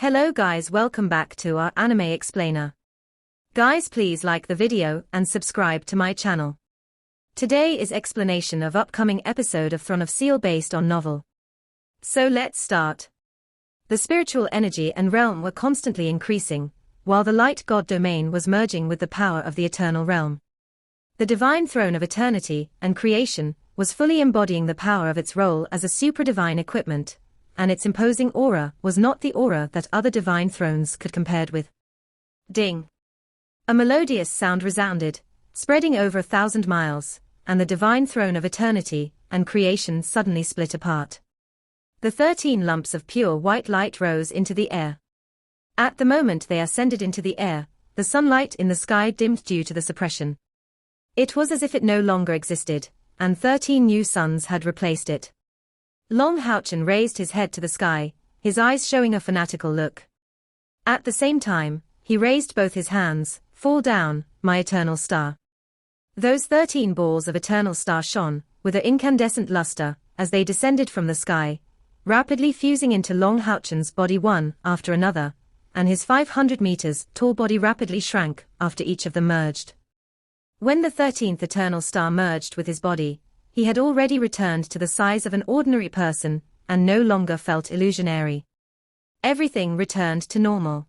Hello guys, welcome back to our anime explainer. Guys, please like the video and subscribe to my channel. Today is explanation of upcoming episode of Throne of Steel based on novel. So let's start. The spiritual energy and realm were constantly increasing, while the light god domain was merging with the power of the eternal realm. The divine throne of eternity and creation was fully embodying the power of its role as a supra-divine equipment, and its imposing aura was not the aura that other divine thrones could compared with. Ding! A melodious sound resounded, spreading over 1,000 miles, and the divine throne of eternity and creation suddenly split apart. The 13 lumps of pure white light rose into the air. At the moment they ascended into the air, the sunlight in the sky dimmed due to the suppression. It was as if it no longer existed, and 13 new suns had replaced it. Long Houchen raised his head to the sky, his eyes showing a fanatical look. At the same time, he raised both his hands. Fall down, my eternal star. Those 13 balls of eternal star shone, with an incandescent luster, as they descended from the sky, rapidly fusing into Long Houchen's body one after another, and his 500 meters tall body rapidly shrank after each of them merged. When the 13th eternal star merged with his body, he had already returned to the size of an ordinary person, and no longer felt illusionary. Everything returned to normal.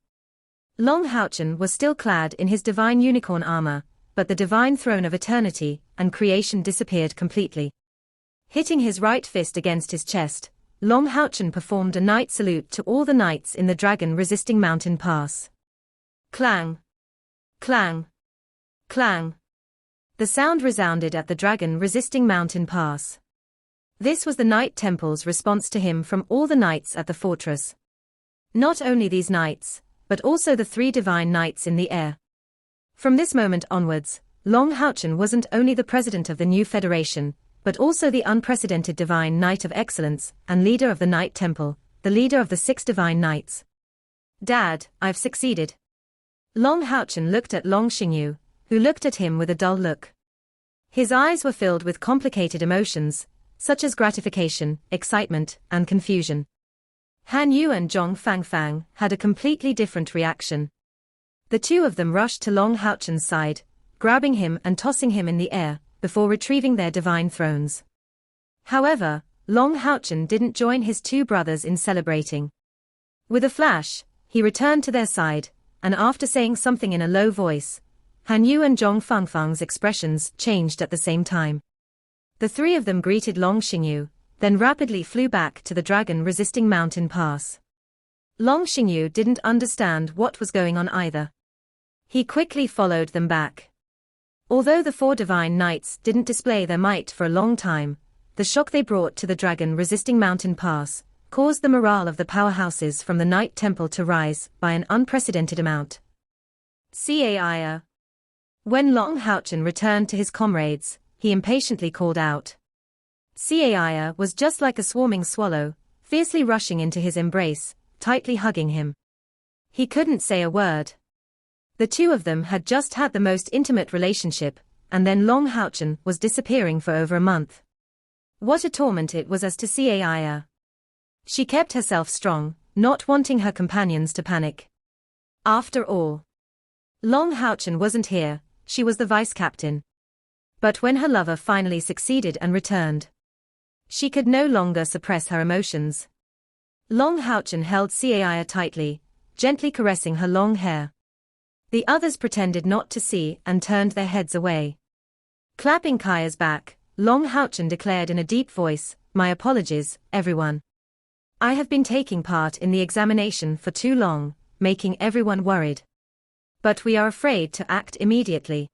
Long Houchen was still clad in his divine unicorn armor, but the divine throne of eternity and creation disappeared completely. Hitting his right fist against his chest, Long Houchen performed a knight salute to all the knights in the dragon-resisting mountain pass. Clang! Clang! Clang! The sound resounded at the dragon-resisting mountain pass. This was the Knight Temple's response to him from all the knights at the fortress. Not only these knights, but also the 3 divine knights in the air. From this moment onwards, Long Houchen wasn't only the president of the new federation, but also the unprecedented divine knight of excellence and leader of the Knight Temple, the leader of the 6 divine knights. Dad, I've succeeded. Long Houchen looked at Long Xingyu, who looked at him with a dull look. His eyes were filled with complicated emotions, such as gratification, excitement, and confusion. Han Yu and Zhong Fangfang had a completely different reaction. The two of them rushed to Long Houchen's side, grabbing him and tossing him in the air, before retrieving their divine thrones. However, Long Houchen didn't join his 2 brothers in celebrating. With a flash, he returned to their side, and after saying something in a low voice, Han Yu and Zhong Fangfang's expressions changed at the same time. The 3 of them greeted Long Xingyu, then rapidly flew back to the dragon-resisting mountain pass. Long Xingyu didn't understand what was going on either. He quickly followed them back. Although the 4 divine knights didn't display their might for a long time, the shock they brought to the dragon-resisting mountain pass caused the morale of the powerhouses from the Knight Temple to rise by an unprecedented amount. Caia. When Long Houchen returned to his comrades, he impatiently called out. Caia was just like a swarming swallow, fiercely rushing into his embrace, tightly hugging him. He couldn't say a word. The 2 of them had just had the most intimate relationship, and then Long Houchen was disappearing for over a month. What a torment it was as to Caia. She kept herself strong, not wanting her companions to panic. After all, Long Houchen wasn't here. She was the vice-captain. But when her lover finally succeeded and returned, she could no longer suppress her emotions. Long Houchen held Caia tightly, gently caressing her long hair. The others pretended not to see and turned their heads away. Clapping Caia's back, Long Houchen declared in a deep voice, "My apologies, everyone. I have been taking part in the examination for too long, making everyone worried. But we are afraid to act immediately."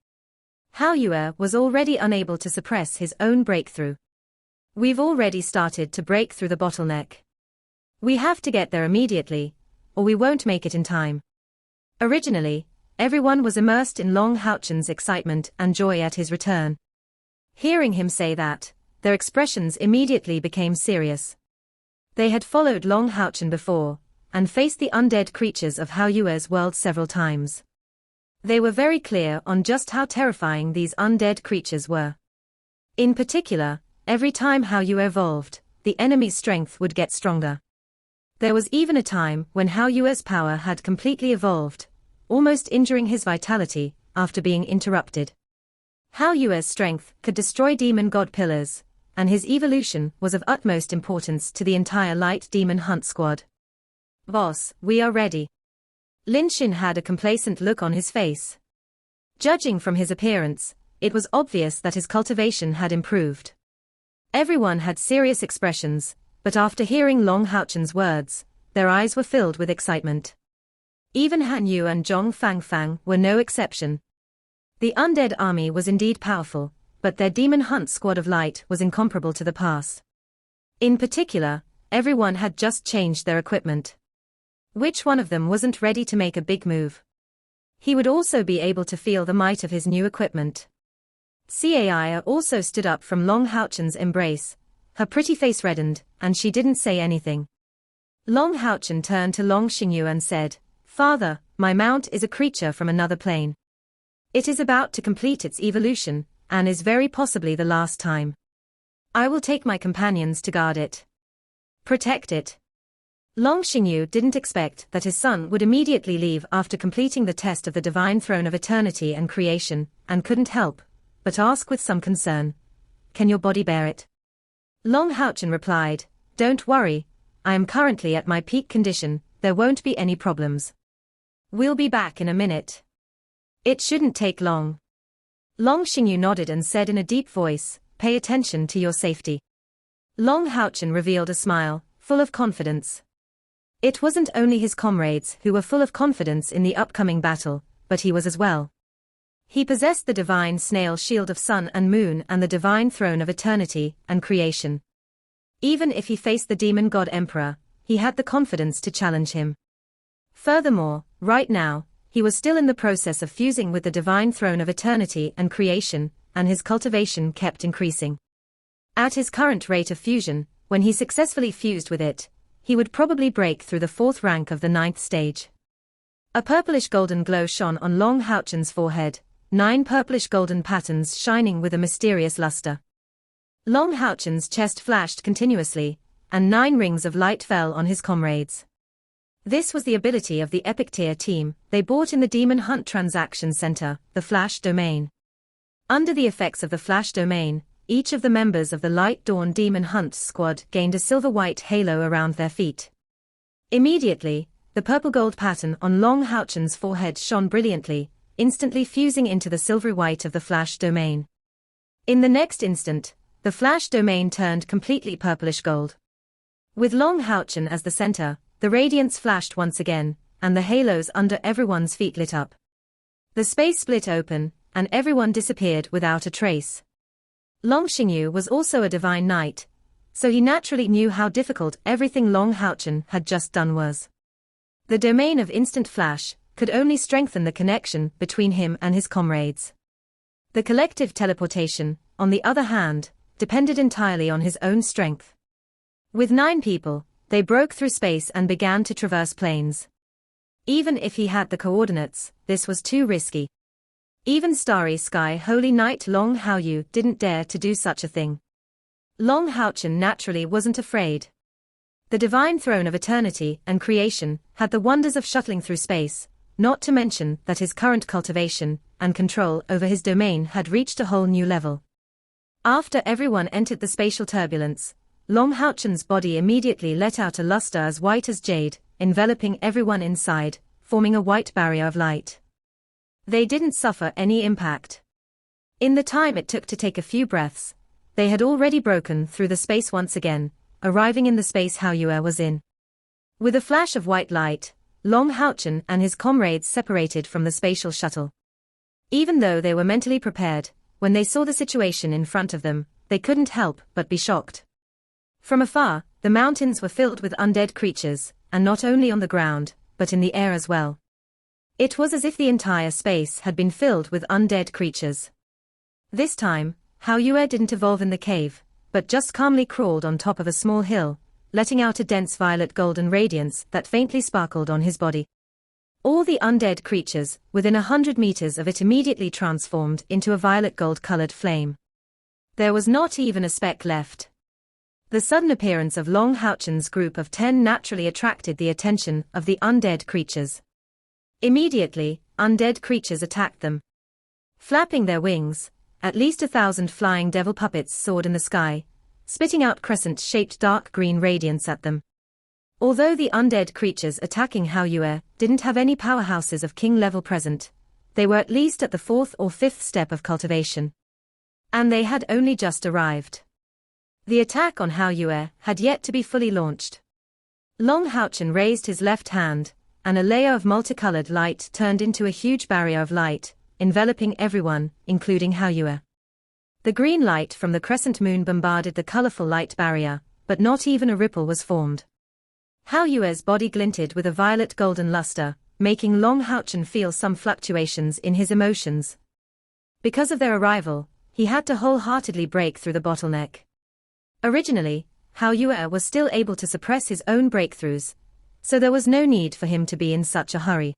Hao Yue was already unable to suppress his own breakthrough. "We've already started to break through the bottleneck. We have to get there immediately, or we won't make it in time." Originally, everyone was immersed in Long Houchen's excitement and joy at his return. Hearing him say that, their expressions immediately became serious. They had followed Long Houchen before, and faced the undead creatures of Hao Yue's world several times. They were very clear on just how terrifying these undead creatures were. In particular, every time Hao Yue evolved, the enemy's strength would get stronger. There was even a time when Hao Yue's power had completely evolved, almost injuring his vitality after being interrupted. Hao Yue's strength could destroy demon god pillars, and his evolution was of utmost importance to the entire light demon hunt squad. "Boss, we are ready." Lin Xin had a complacent look on his face. Judging from his appearance, it was obvious that his cultivation had improved. Everyone had serious expressions, but after hearing Long Haochen's words, their eyes were filled with excitement. Even Han Yu and Zhong Fangfang were no exception. The undead army was indeed powerful, but their demon hunt squad of light was incomparable to the past. In particular, everyone had just changed their equipment. Which one of them wasn't ready to make a big move? He would also be able to feel the might of his new equipment. Cai also stood up from Long Haochen's embrace. Her pretty face reddened, and she didn't say anything. Long Haochen turned to Long Xingyu and said, "Father, my mount is a creature from another plane. It is about to complete its evolution, and is very possibly the last time. I will take my companions to guard it. Protect it." Long Xingyu didn't expect that his son would immediately leave after completing the test of the Divine Throne of Eternity and Creation, and couldn't help but ask with some concern, "Can your body bear it?" Long Haochen replied, "Don't worry, I am currently at my peak condition, there won't be any problems. We'll be back in a minute. It shouldn't take long." Long Xingyu nodded and said in a deep voice, "Pay attention to your safety." Long Haochen revealed a smile, full of confidence. It wasn't only his comrades who were full of confidence in the upcoming battle, but he was as well. He possessed the divine snail shield of sun and moon and the divine throne of eternity and creation. Even if he faced the demon god emperor, he had the confidence to challenge him. Furthermore, right now, he was still in the process of fusing with the divine throne of eternity and creation, and his cultivation kept increasing. At his current rate of fusion, when he successfully fused with it, he would probably break through the 4th rank of the 9th stage. A purplish golden glow shone on Long Haochen's forehead, 9 purplish golden patterns shining with a mysterious luster. Long Haochen's chest flashed continuously, and 9 rings of light fell on his comrades. This was the ability of the Epic Tier team they bought in the Demon Hunt Transaction Center, the Flash Domain. Under the effects of the Flash Domain, each of the members of the Light Dawn Demon Hunt squad gained a silver-white halo around their feet. Immediately, the purple-gold pattern on Long Haochen's forehead shone brilliantly, instantly fusing into the silvery white of the Flash Domain. In the next instant, the Flash Domain turned completely purplish gold. With Long Haochen as the center, the radiance flashed once again, and the halos under everyone's feet lit up. The space split open, and everyone disappeared without a trace. Long Xingyu was also a divine knight, so he naturally knew how difficult everything Long Haochen had just done was. The domain of instant flash could only strengthen the connection between him and his comrades. The collective teleportation, on the other hand, depended entirely on his own strength. With 9 people, they broke through space and began to traverse planes. Even if he had the coordinates, this was too risky. Even Starry Sky Holy Knight Long Haoyu didn't dare to do such a thing. Long Haochen naturally wasn't afraid. The divine throne of eternity and creation had the wonders of shuttling through space, not to mention that his current cultivation and control over his domain had reached a whole new level. After everyone entered the spatial turbulence, Long Haochen's body immediately let out a luster as white as jade, enveloping everyone inside, forming a white barrier of light. They didn't suffer any impact. In the time it took to take a few breaths, they had already broken through the space once again, arriving in the space Hao Yue was in. With a flash of white light, Long Haochen and his comrades separated from the spatial shuttle. Even though they were mentally prepared, when they saw the situation in front of them, they couldn't help but be shocked. From afar, the mountains were filled with undead creatures, and not only on the ground, but in the air as well. It was as if the entire space had been filled with undead creatures. This time, Hao Yue didn't evolve in the cave, but just calmly crawled on top of a small hill, letting out a dense violet golden radiance that faintly sparkled on his body. All the undead creatures, within 100 meters of it, immediately transformed into a violet gold-colored flame. There was not even a speck left. The sudden appearance of Long Houchen's group of 10 naturally attracted the attention of the undead creatures. Immediately, undead creatures attacked them. Flapping their wings, at least 1,000 flying devil puppets soared in the sky, spitting out crescent-shaped dark green radiance at them. Although the undead creatures attacking Hao Yue didn't have any powerhouses of king level present, they were at least at the 4th or 5th step of cultivation. And they had only just arrived. The attack on Hao Yue had yet to be fully launched. Long Houchen raised his left hand, and a layer of multicolored light turned into a huge barrier of light, enveloping everyone, including Hao Yue. The green light from the crescent moon bombarded the colorful light barrier, but not even a ripple was formed. Hao Yue's body glinted with a violet golden luster, making Long Houchen feel some fluctuations in his emotions. Because of their arrival, he had to wholeheartedly break through the bottleneck. Originally, Hao Yue was still able to suppress his own breakthroughs, so there was no need for him to be in such a hurry.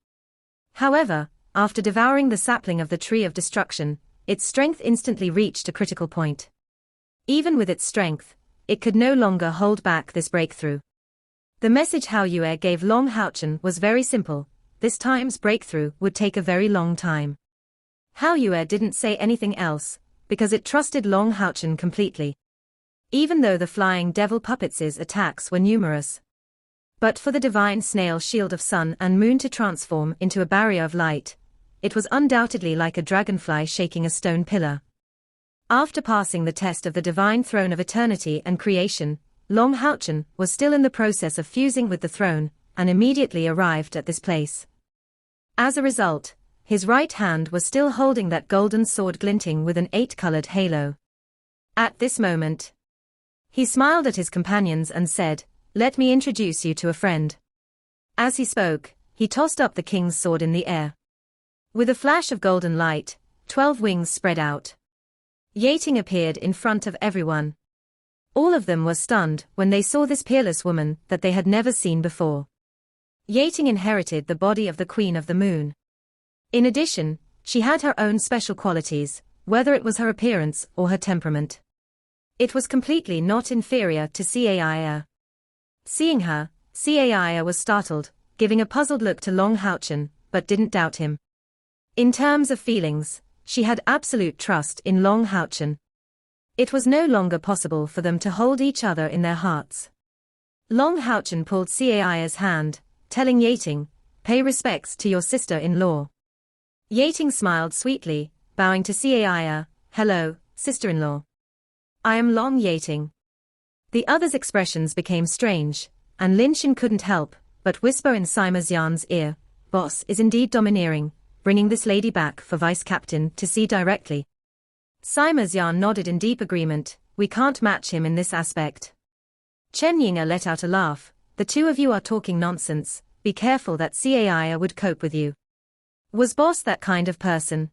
However, after devouring the sapling of the Tree of Destruction, its strength instantly reached a critical point. Even with its strength, it could no longer hold back this breakthrough. The message Hao Yue gave Long Houchen was very simple: this time's breakthrough would take a very long time. Hao Yue didn't say anything else, because it trusted Long Houchen completely. Even though the flying devil puppets' attacks were numerous. But for the divine snail shield of sun and moon to transform into a barrier of light, it was undoubtedly like a dragonfly shaking a stone pillar. After passing the test of the divine throne of eternity and creation, Long Houchen was still in the process of fusing with the throne, and immediately arrived at this place. As a result, his right hand was still holding that golden sword glinting with an 8-colored halo. At this moment, he smiled at his companions and said, "Let me introduce you to a friend." As he spoke, he tossed up the king's sword in the air. With a flash of golden light, 12 wings spread out. Yating appeared in front of everyone. All of them were stunned when they saw this peerless woman that they had never seen before. Yating inherited the body of the Queen of the Moon. In addition, she had her own special qualities, whether it was her appearance or her temperament. It was completely not inferior to Caia. Seeing her, Caia was startled, giving a puzzled look to Long Houchen, but didn't doubt him. In terms of feelings, she had absolute trust in Long Houchen. It was no longer possible for them to hold each other in their hearts. Long Houchen pulled Caia's hand, telling Yating, "Pay respects to your sister-in-law." Yating smiled sweetly, bowing to Caia, "Hello, sister-in-law. I am Long Yating." The other's expressions became strange, and Lin Xin couldn't help but whisper in Sima Xian's ear, "Boss is indeed domineering, bringing this lady back for vice-captain to see directly." Sima Xian nodded in deep agreement, "We can't match him in this aspect." Chen Yinga let out a laugh, "The two of you are talking nonsense, be careful that Caia would cope with you. Was boss that kind of person?"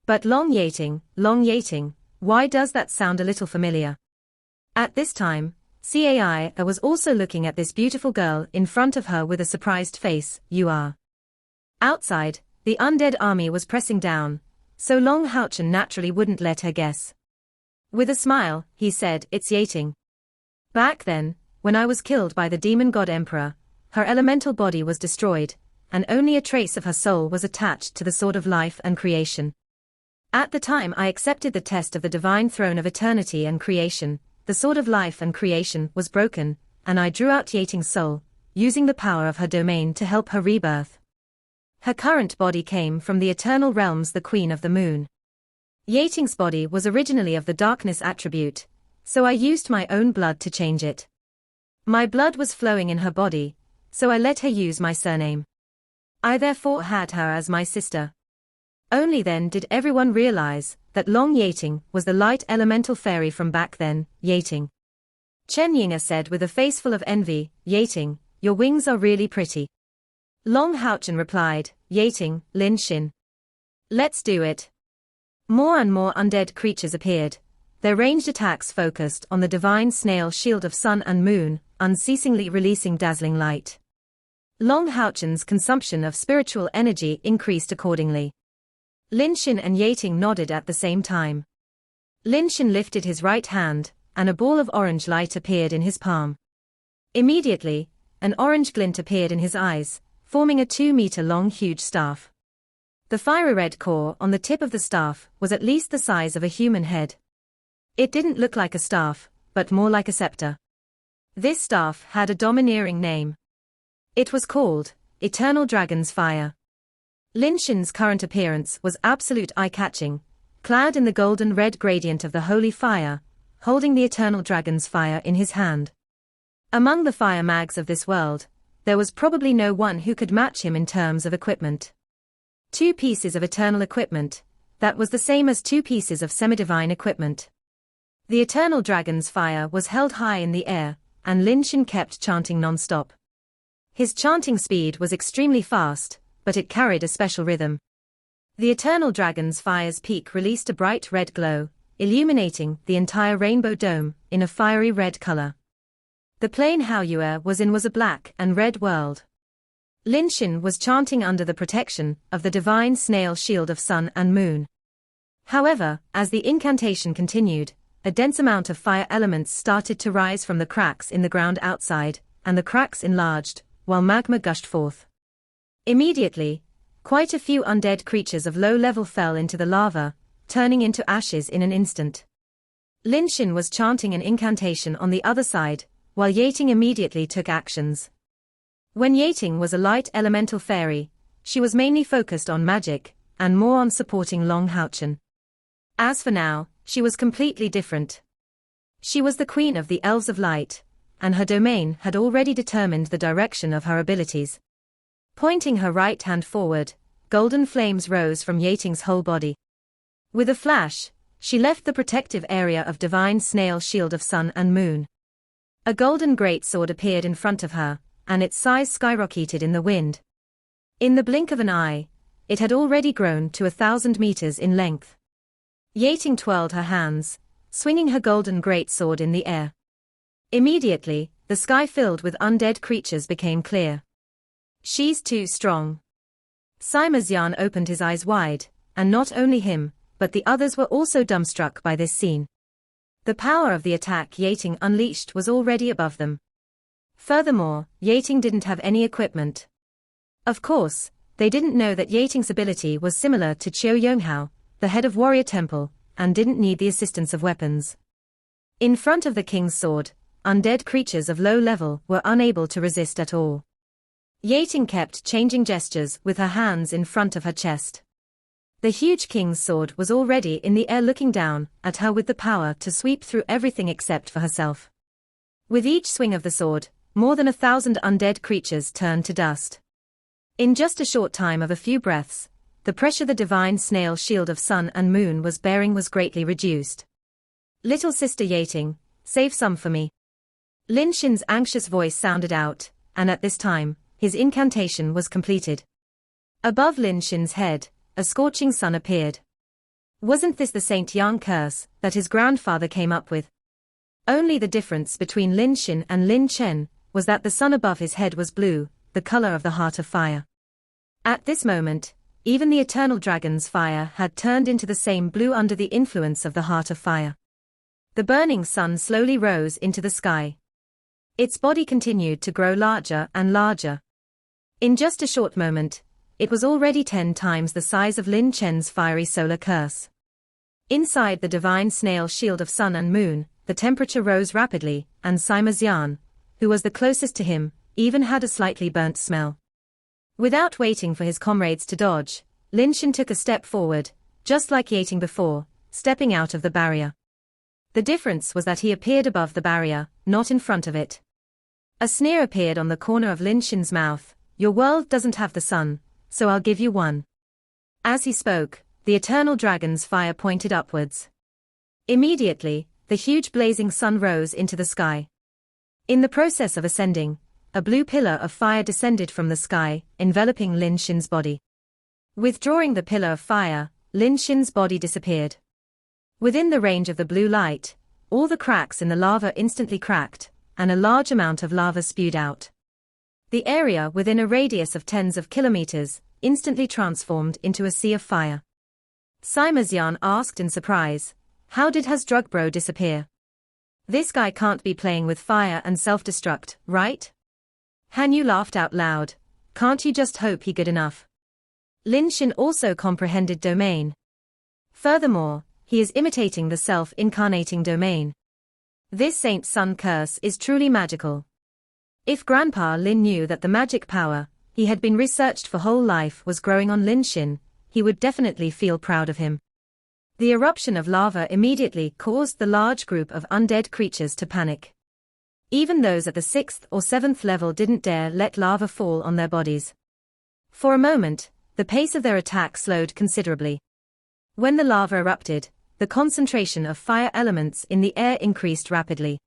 But Long Yating, why does that sound a little familiar? At this time, Caia was also looking at this beautiful girl in front of her with a surprised face. "You are." Outside, the undead army was pressing down, so Long Houchen naturally wouldn't let her guess. With a smile, he said, "It's Yating. Back then, when I was killed by the demon god emperor, her elemental body was destroyed, and only a trace of her soul was attached to the sword of life and creation. At the time I accepted the test of the divine throne of eternity and creation, the sword of life and creation was broken, and I drew out Yating's soul, using the power of her domain to help her rebirth. Her current body came from the eternal realms, the Queen of the Moon. Yating's body was originally of the darkness attribute, so I used my own blood to change it. My blood was flowing in her body, so I let her use my surname. I therefore had her as my sister. Only then did everyone realize that Long Yating was the light elemental fairy from back then, Yating." Chen Yinga said with a face full of envy, "Yating, your wings are really pretty." Long Houchen replied, "Yating, Lin Xin. Let's do it." More and more undead creatures appeared, their ranged attacks focused on the divine snail shield of sun and moon, unceasingly releasing dazzling light. Long Houchen's consumption of spiritual energy increased accordingly. Lin Xin and Yating nodded at the same time. Lin Xin lifted his right hand, and a ball of orange light appeared in his palm. Immediately, an orange glint appeared in his eyes, forming a 2-meter-long huge staff. The fiery red core on the tip of the staff was at least the size of a human head. It didn't look like a staff, but more like a scepter. This staff had a domineering name. It was called Eternal Dragon's Fire. Lin Shen's current appearance was absolute eye-catching, clad in the golden red gradient of the holy fire, holding the Eternal Dragon's Fire in his hand. Among the fire mags of this world, there was probably no one who could match him in terms of equipment. 2 pieces of eternal equipment, that was the same as 2 pieces of semi-divine equipment. The Eternal Dragon's Fire was held high in the air, and Lin Shen kept chanting non-stop. His chanting speed was extremely fast, but it carried a special rhythm. The Eternal Dragon's Fire's peak released a bright red glow, illuminating the entire rainbow dome in a fiery red color. The plane Haoyue was in was a black and red world. Lin Shen was chanting under the protection of the divine snail shield of sun and moon. However, as the incantation continued, a dense amount of fire elements started to rise from the cracks in the ground outside, and the cracks enlarged, while magma gushed forth. Immediately, quite a few undead creatures of low level fell into the lava, turning into ashes in an instant. Lin Shen was chanting an incantation on the other side, while Yating immediately took actions. When Yating was a light elemental fairy, she was mainly focused on magic, and more on supporting Long Haochen. As for now, she was completely different. She was the queen of the elves of light, and her domain had already determined the direction of her abilities. Pointing her right hand forward, golden flames rose from Yating's whole body. With a flash, she left the protective area of divine snail shield of sun and moon. A golden greatsword appeared in front of her, and its size skyrocketed in the wind. In the blink of an eye, it had already grown to 1,000 meters in length. Yating twirled her hands, swinging her golden greatsword in the air. Immediately, the sky filled with undead creatures became clear. She's too strong. Sima Xian opened his eyes wide, and not only him, but the others were also dumbstruck by this scene. The power of the attack Yating unleashed was already above them. Furthermore, Yating didn't have any equipment. Of course, they didn't know that Yating's ability was similar to Qiu Yonghao, the head of Warrior Temple, and didn't need the assistance of weapons. In front of the king's sword, undead creatures of low level were unable to resist at all. Yating kept changing gestures with her hands in front of her chest. The huge king's sword was already in the air looking down at her with the power to sweep through everything except for herself. With each swing of the sword, more than 1,000 undead creatures turned to dust. In just a short time of a few breaths, the pressure the divine snail shield of sun and moon was bearing was greatly reduced. "Little sister Yating, save some for me." Lin Shen's anxious voice sounded out, and at this time, his incantation was completed. Above Lin Shen's head, a scorching sun appeared. Wasn't this the Saint Yang curse that his grandfather came up with? Only the difference between Lin Shen and Lin Chen was that the sun above his head was blue, the color of the heart of fire. At this moment, even the Eternal Dragon's Fire had turned into the same blue under the influence of the heart of fire. The burning sun slowly rose into the sky. Its body continued to grow larger and larger. In just a short moment, it was already 10 times the size of Lin Chen's fiery solar curse. Inside the divine snail shield of sun and moon, the temperature rose rapidly, and Sima Xian, who was the closest to him, even had a slightly burnt smell. Without waiting for his comrades to dodge, Lin Shen took a step forward, just like Yating before, stepping out of the barrier. The difference was that he appeared above the barrier, not in front of it. A sneer appeared on the corner of Lin Shen's mouth. "Your world doesn't have the sun, so I'll give you one." As he spoke, the Eternal Dragon's Fire pointed upwards. Immediately, the huge blazing sun rose into the sky. In the process of ascending, a blue pillar of fire descended from the sky, enveloping Lin Shen's body. Withdrawing the pillar of fire, Lin Shen's body disappeared. Within the range of the blue light, all the cracks in the lava instantly cracked, and a large amount of lava spewed out. The area within a radius of tens of kilometers instantly transformed into a sea of fire. Sima Xian asked in surprise, "How did Has Drug Bro disappear?" This guy can't be playing with fire and self-destruct, right? Han Yu laughed out loud. Can't you just hope he good enough? Lin Xin also comprehended domain. Furthermore, he is imitating the self-incarnating domain. This Saint's Son curse is truly magical. If Grandpa Lin knew that the magic power he had been researched for whole life was growing on Lin Xin, he would definitely feel proud of him. The eruption of lava immediately caused the large group of undead creatures to panic. Even those at the 6th or 7th level didn't dare let lava fall on their bodies. For a moment, the pace of their attack slowed considerably. When the lava erupted, the concentration of fire elements in the air increased rapidly.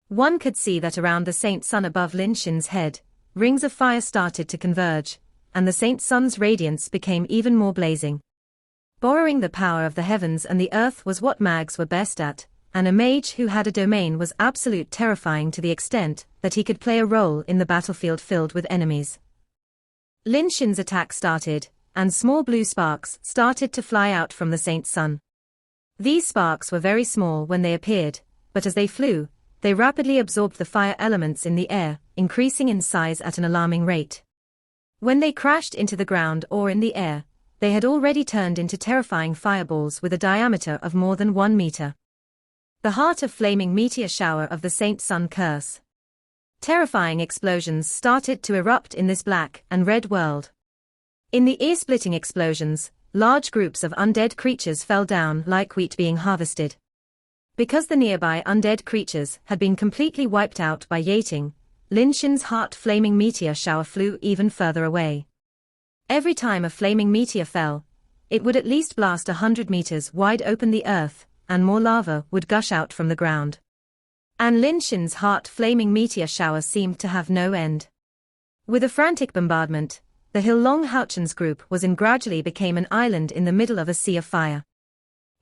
One could see that around the Saint Sun above Lin Xin's head, rings of fire started to converge, and the Saint Sun's radiance became even more blazing. Borrowing the power of the heavens and the earth was what mags were best at, and a mage who had a domain was absolute terrifying to the extent that he could play a role in the battlefield filled with enemies. Lin Xin's attack started, and small blue sparks started to fly out from the Saint Sun. These sparks were very small when they appeared, but as they flew, they rapidly absorbed the fire elements in the air, increasing in size at an alarming rate. When they crashed into the ground or in the air, they had already turned into terrifying fireballs with a diameter of more than 1 meter. The heart of flaming meteor shower of the Saint Sun curse. Terrifying explosions started to erupt in this black and red world. In the ear-splitting explosions, large groups of undead creatures fell down like wheat being harvested. Because the nearby undead creatures had been completely wiped out by Yating, Lin Xin's heart-flaming meteor shower flew even further away. Every time a flaming meteor fell, it would at least blast 100 meters wide open the earth, and more lava would gush out from the ground. And Lin Xin's heart-flaming meteor shower seemed to have no end. With a frantic bombardment, the Hill Long Houchen's group was in gradually became an island in the middle of a sea of fire.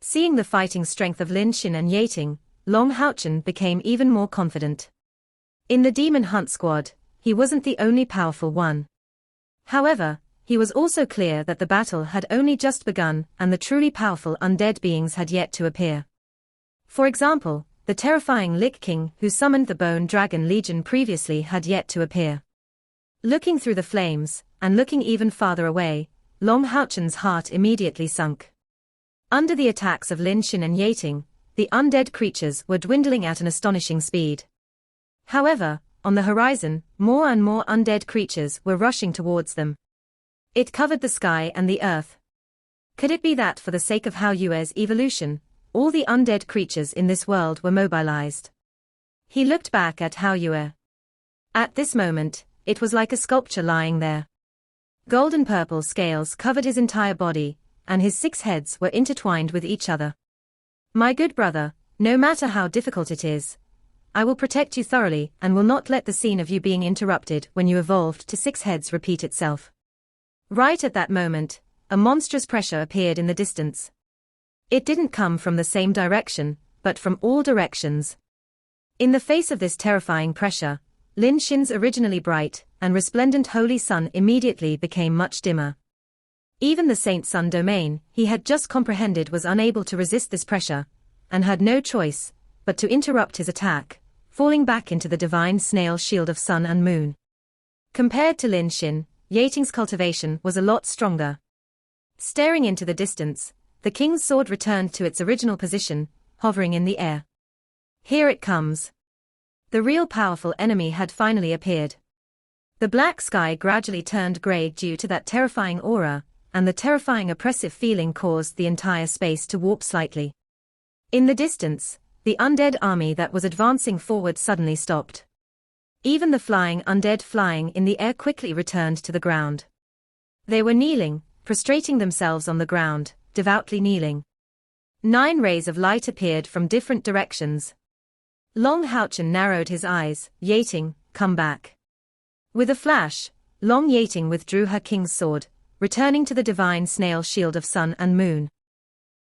Seeing the fighting strength of Lin Xin and Yating, Long Houchen became even more confident. In the Demon Hunt squad, he wasn't the only powerful one. However, he was also clear that the battle had only just begun and the truly powerful undead beings had yet to appear. For example, the terrifying Lich King who summoned the Bone Dragon Legion previously had yet to appear. Looking through the flames, and looking even farther away, Long Houchen's heart immediately sunk. Under the attacks of Lin Xin and Yating, the undead creatures were dwindling at an astonishing speed. However, on the horizon, more and more undead creatures were rushing towards them. It covered the sky and the earth. Could it be that for the sake of Hao Yue's evolution, all the undead creatures in this world were mobilized? He looked back at Hao Yue. At this moment, it was like a sculpture lying there. Golden-purple scales covered his entire body, and his 6 heads were intertwined with each other. My good brother, no matter how difficult it is, I will protect you thoroughly and will not let the scene of you being interrupted when you evolved to 6 heads repeat itself. Right at that moment, a monstrous pressure appeared in the distance. It didn't come from the same direction, but from all directions. In the face of this terrifying pressure, Lin Xin's originally bright and resplendent holy sun immediately became much dimmer. Even the Saint Sun domain he had just comprehended was unable to resist this pressure, and had no choice but to interrupt his attack, falling back into the divine snail shield of sun and moon. Compared to Lin Xin, Yating's cultivation was a lot stronger. Staring into the distance, the king's sword returned to its original position, hovering in the air. Here it comes. The real powerful enemy had finally appeared. The black sky gradually turned grey due to that terrifying aura, and the terrifying oppressive feeling caused the entire space to warp slightly. In the distance, the undead army that was advancing forward suddenly stopped. Even the flying undead flying in the air quickly returned to the ground. They were kneeling, prostrating themselves on the ground, devoutly kneeling. 9 rays of light appeared from different directions. Long Houchen narrowed his eyes. Yating, come back. With a flash, Long Yating withdrew her king's sword, returning to the divine snail shield of sun and moon.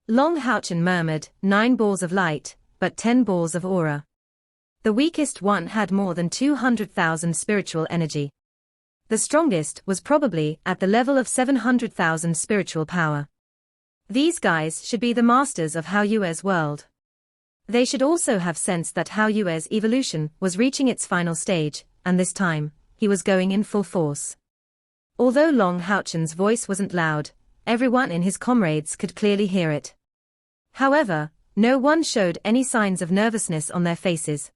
Long Houchen murmured, 9 balls of light, but 10 balls of aura. The weakest one had more than 200,000 spiritual energy. The strongest was probably at the level of 700,000 spiritual power. These guys should be the masters of Hao Yue's world. They should also have sensed that Hao Yue's evolution was reaching its final stage, and this time, he was going in full force. Although Long Haochen's voice wasn't loud, everyone in his comrades could clearly hear it. However, no one showed any signs of nervousness on their faces.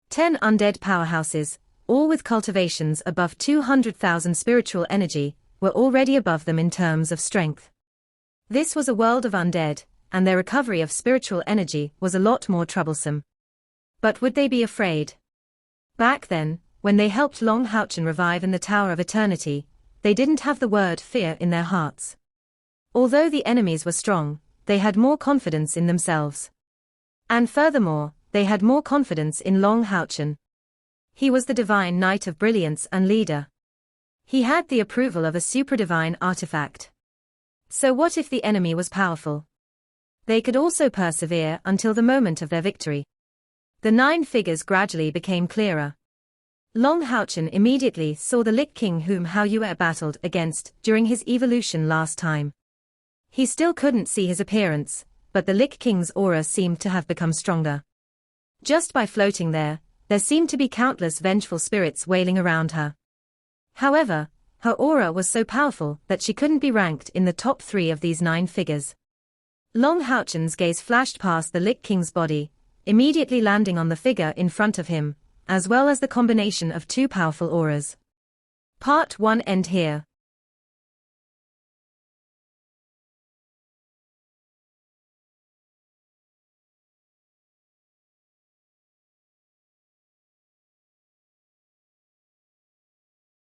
10 undead powerhouses, all with cultivations above 200,000 spiritual energy, were already above them in terms of strength. This was a world of undead, and their recovery of spiritual energy was a lot more troublesome. But would they be afraid? Back then, when they helped Long Haochen revive in the Tower of Eternity, they didn't have the word fear in their hearts. Although the enemies were strong, they had more confidence in themselves. And furthermore, they had more confidence in Long Haochen. He was the divine knight of brilliance and leader. He had the approval of a supradivine artifact. So what if the enemy was powerful? They could also persevere until the moment of their victory. The 9 figures gradually became clearer. Long Haochen immediately saw the Lich King whom Hao Yue battled against during his evolution last time. He still couldn't see his appearance, but the Lich King's aura seemed to have become stronger. Just by floating there seemed to be countless vengeful spirits wailing around her. However, her aura was so powerful that she couldn't be ranked in the top 3 of these 9 figures. Long Haochen's gaze flashed past the Lich King's body, immediately landing on the figure in front of him, as well as the combination of 2 powerful auras. Part 1 end here.